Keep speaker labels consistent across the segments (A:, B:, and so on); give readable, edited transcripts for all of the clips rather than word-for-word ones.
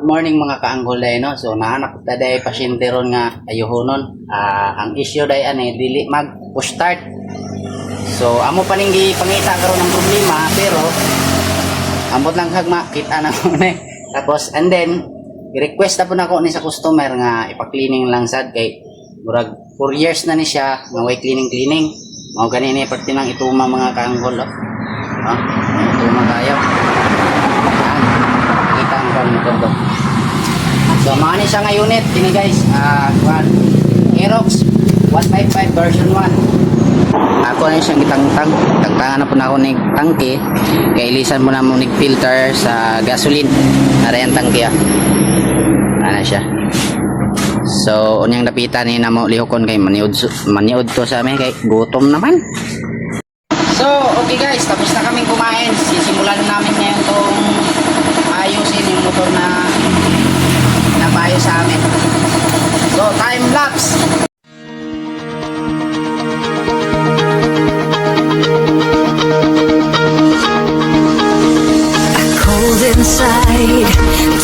A: morning mga kaanggolay no. So naanak ta day pasyente ron nga ayuhonon. Ang issue day ani dili mag push start. So amo pa ning gipangita karon ang problema pero ambot lang kag makita na mo ni. Tapos and then i-request na po nako ni sa customer nga ipa-cleaning lang sad kay murag 4 years na ni siya nga way cleaning. Mao gani ni parte nang ituma mga kaanggol. Ituma kayo. Motor. So mga ni siya nga unit ini guys, Aerox 155 version 1. Ako na siyang gitangtang tangtangan na po na ako ng tangke kaya ilisan mo na mo ng filter sa gasoline para yung tangke ana siya. So unyang napitan ni na mo lihokon kay maniud to sa amin kay gutom naman. So okay guys, tapos na kaming kumain. Sisimulan namin ngayon tong ayusin yung motor na napayo sa amin. So time lapse.
B: I cold inside,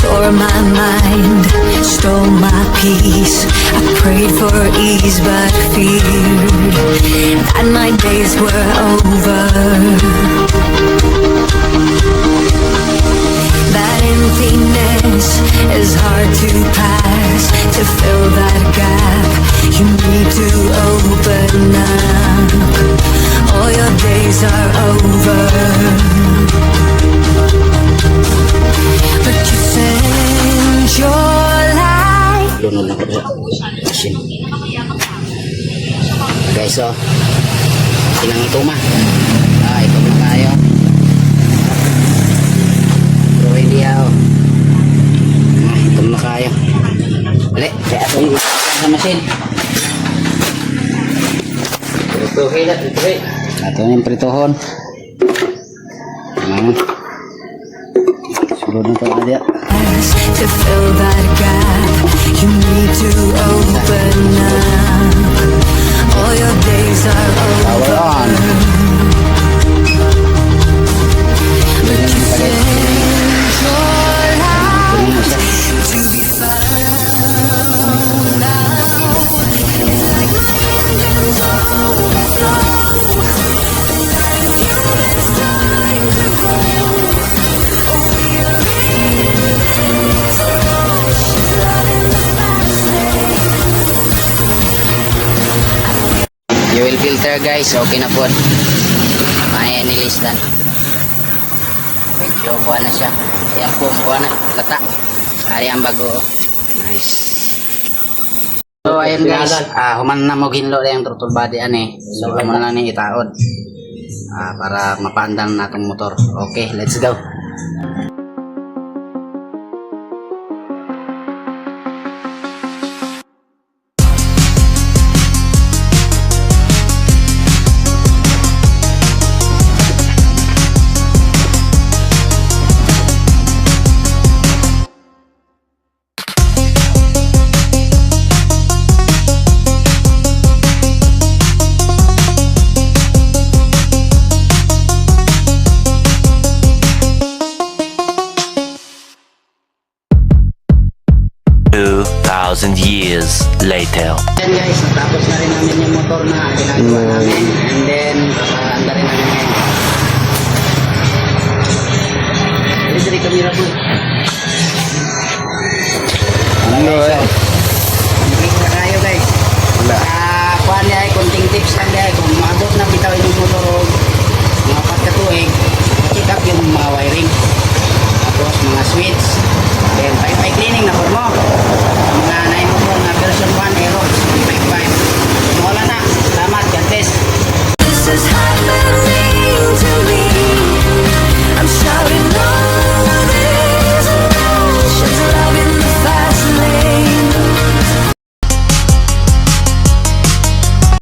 B: tore my mind, stole my peace. I prayed for ease but feared that my days were over. That emptiness is hard to pass. To fill that gap, you need to open up. All your days are over, but you send your light.
A: Lunod na ko sa machine. Guys, so tinang ituma. Ito na tayo. Ito na kayo. Dali, kaya ito yung sa machine. Prituhin na, prituhin. Ito na yung prituhon. Sunod na ito na diya.
B: To fill that gap, you need to open up. All your days are over.
A: Power on.
B: But you send your light to be found now. It's like my engines overflow. Like humans starting to grow. Oh, we're in this ocean, flooding the fast lane.
A: Fuel filter guys, okay na po. Ayan nilistan. Medyo kuha na siya. Ayan po, kuha na. Lata. Ari ang bago. Nice. So ayan guys, human na mo ginlo yung throttle body ani. So human na ni itaod. Para mapaandam natong motor. Okay, let's go.
C: Years later.
A: Ayan guys, natapos na rin namin yung motor na ginagawa namin. And then, papaanda rin namin ngayon. Dali kamera po. Ano eh? Mag-click na kayo guys. Kuhaan niya ay konting tips lang guys. Kung maabot na bitaw yung motor o mga pagkatuig, check up yung mga wiring. Tapos mga switch. Then, pipe cleaning na po mo. Mga 9